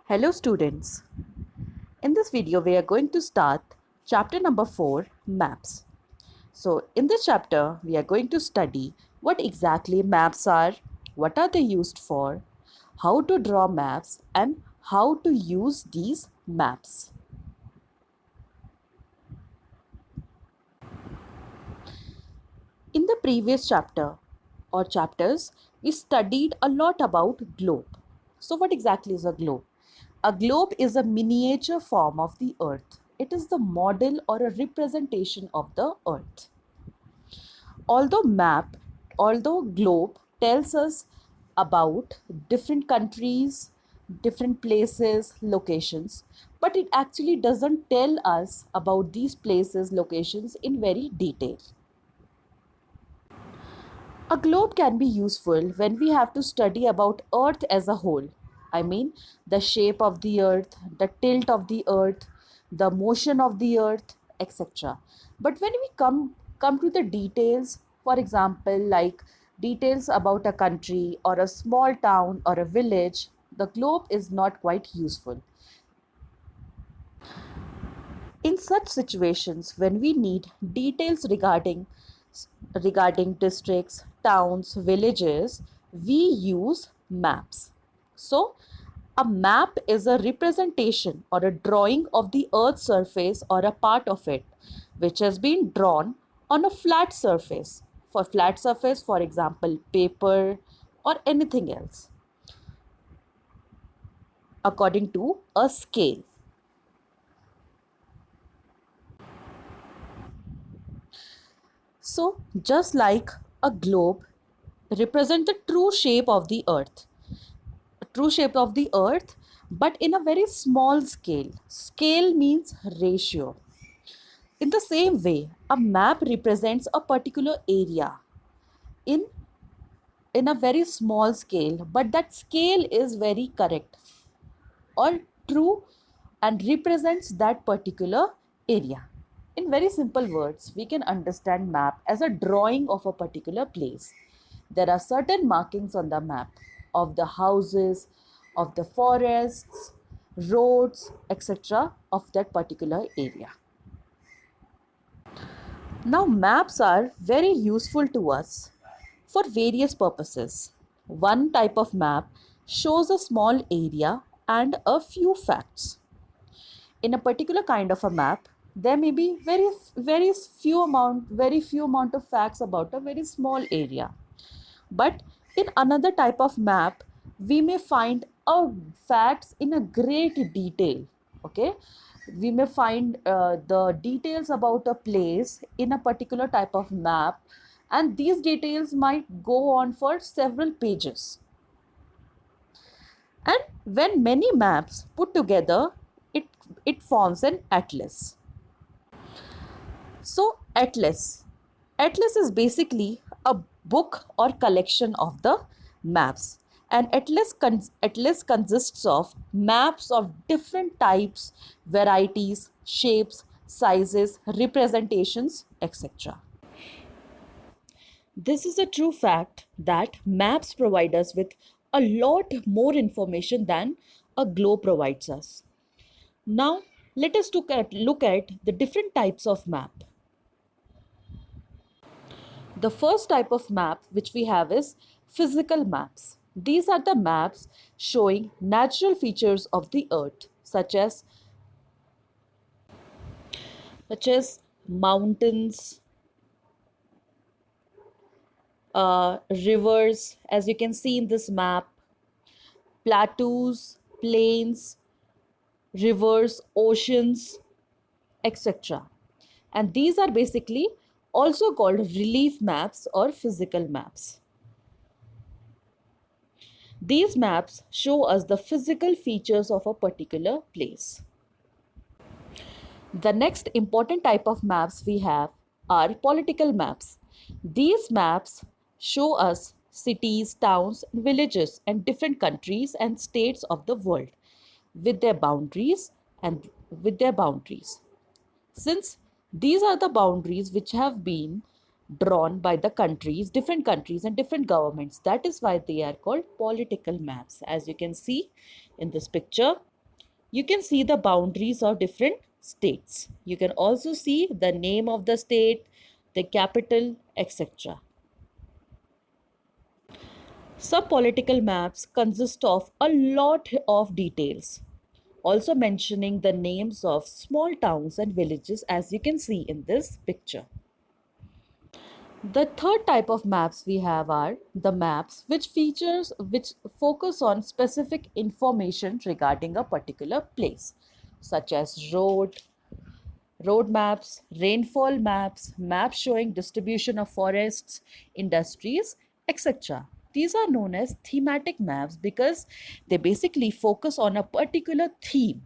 Hello students. In this video we are going to start chapter number 4, maps. So in this chapter we are going to study what exactly maps are, what are they used for, how to draw maps and how to use these maps. In the previous chapter or chapters, we studied a lot about globe. So what exactly is a globe? A globe is a miniature form of the earth. It is the model or a representation of the earth. Although map, although globe tells us about different countries, different places, locations, but it actually doesn't tell us about these places, locations in very detail. A globe can be useful when we have to study about Earth as a whole. I mean, the shape of the Earth, the tilt of the Earth, the motion of the Earth, etc. But when we come to the details, for example, like details about a country or a small town or a village, the globe is not quite useful. In such situations, when we need details regarding districts, towns, villages, we use maps. So, a map is a representation or a drawing of the earth's surface or a part of it which has been drawn on a flat surface. For flat surface, for example, paper or anything else, according to a scale. So, just like a globe represent the true shape of the earth, but in a very small scale. Scale means ratio. In the same way, a map represents a particular area in in a very small scale, but that scale is very correct or true and represents that particular area. In very simple words, we can understand map as a drawing of a particular place. There are certain markings on the map of the houses, of the forests, roads, etc. of that particular area. Now, maps are very useful to us for various purposes. One type of map shows a small area and a few facts. In a particular kind of a map, there may be very few amount of facts about a very small area. But in another type of map, we may find facts in a great detail. Okay, we may find the details about a place in a particular type of map, and these details might go on for several pages. And when many maps put together, it, it forms an atlas. So, Atlas is basically a book or collection of the maps. And Atlas consists of maps of different types, varieties, shapes, sizes, representations, etc. This is a true fact that maps provide us with a lot more information than a globe provides us. Now, let us look at the different types of map. The first type of map which we have is physical maps. These are the maps showing natural features of the earth, such as mountains, rivers, as you can see in this map, plateaus, plains, rivers, oceans, etc. And these are basically also called relief maps or physical maps. These maps show us the physical features of a particular place. The next important type of maps we have are political maps. These maps show us cities, towns, villages, and different countries and states of the world with their boundaries and with their boundaries. Since these are the boundaries which have been drawn by the different countries and different governments. That is why they are called political maps. As you can see in this picture, you can see the boundaries of different states. You can also see the name of the state, the capital, etc. Some political maps consist of a lot of details, also mentioning the names of small towns and villages, as you can see in this picture. The third type of maps we have are the maps which focus on specific information regarding a particular place, such as road maps, rainfall maps, maps showing distribution of forests, industries, etc. These are known as thematic maps because they basically focus on a particular theme.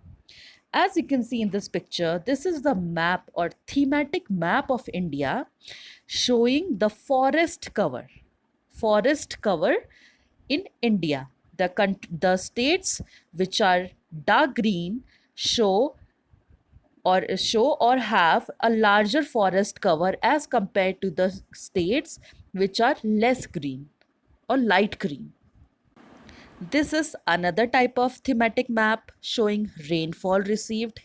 As you can see in this picture, this is the map or thematic map of India showing the forest cover. Forest cover in India. The states which are dark green show or have a larger forest cover as compared to the states which are less green or light green. This is another type of thematic map showing rainfall received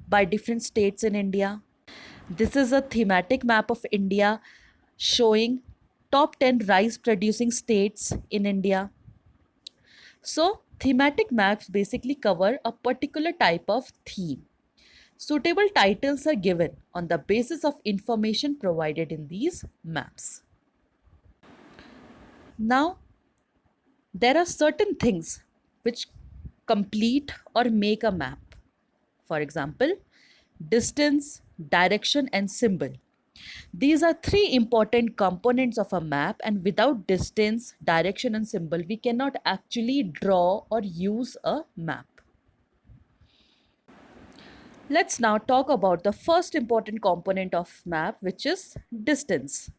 by different states in India. This is a thematic map of India showing top 10 rice producing states in India. So, thematic maps basically cover a particular type of theme. Suitable titles are given on the basis of information provided in these maps. Now, there are certain things which complete or make a map. For example, distance, direction, and symbol. These are three important components of a map, and without distance, direction, and symbol, we cannot actually draw or use a map. Let's now talk about the first important component of map, which is distance.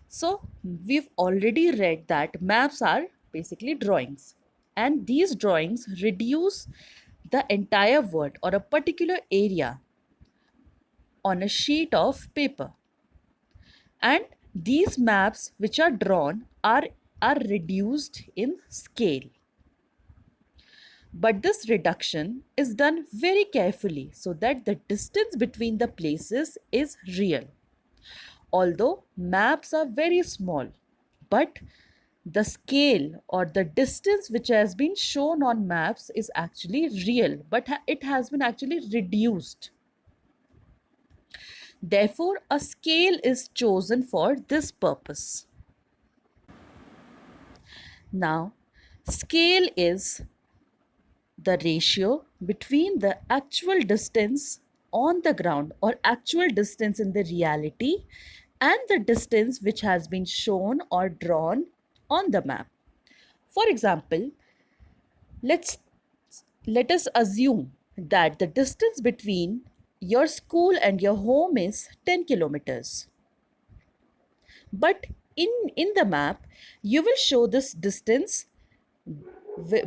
So, we've already read that maps are basically drawings, and these drawings reduce the entire world or a particular area on a sheet of paper. And these maps which are drawn are reduced in scale. But this reduction is done very carefully so that the distance between the places is real. Although maps are very small, but the scale or the distance which has been shown on maps is actually real, but it has been actually reduced. Therefore, a scale is chosen for this purpose. Now, scale is the ratio between the actual distance on the ground or actual distance in the reality and the distance which has been shown or drawn on the map. For example, let's let us assume that the distance between your school and your home is 10 kilometers. But in the map, you will show this distance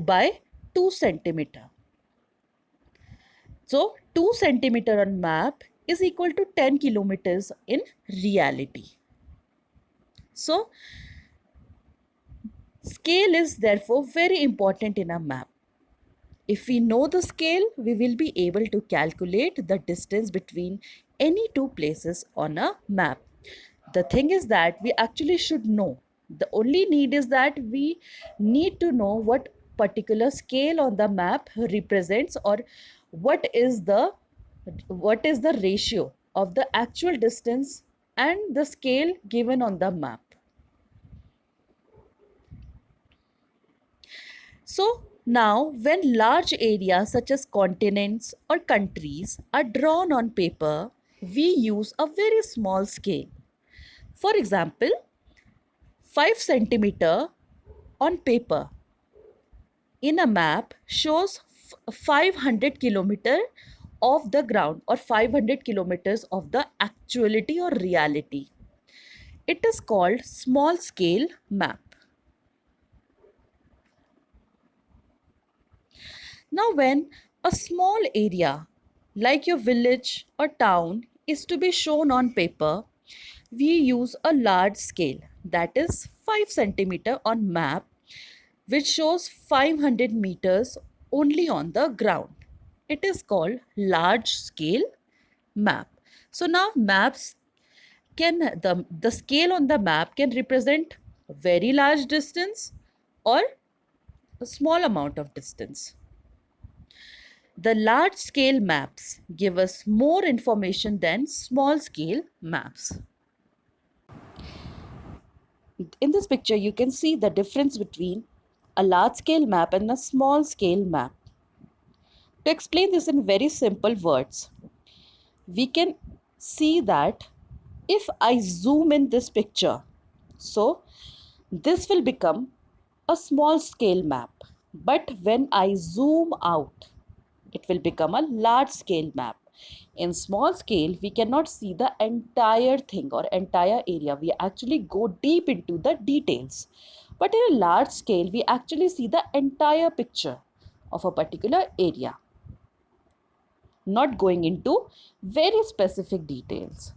by 2 centimeter. So 2 centimeter on map is equal to 10 kilometers in reality. So scale is therefore very important in a map. If we know the scale, we will be able to calculate the distance between any two places on a map. The thing is that we actually should know. The only need is that we need to know what particular scale on the map represents, or what is the ratio of the actual distance and the scale given on the map. So now, when large areas such as continents or countries are drawn on paper, we use a very small scale. For example, 5 centimeter on paper in a map shows 500 kilometer of the ground or 500 kilometers of the actuality or reality. It is called small scale map. Now, when a small area like your village or town is to be shown on paper, we use a large scale, that is 5 centimeter on map, which shows 500 meters only on the ground. It is called large scale map. So now maps can the scale on the map can represent a very large distance or a small amount of distance. The large scale maps give us more information than small scale maps. In this picture, you can see the difference between a large scale map and a small scale map. To explain this in very simple words, we can see that if I zoom in this picture, so this will become a small scale map. But when I zoom out, it will become a large scale map. In small scale, we cannot see the entire thing or entire area. We actually go deep into the details. But in a large scale, we actually see the entire picture of a particular area, not going into very specific details.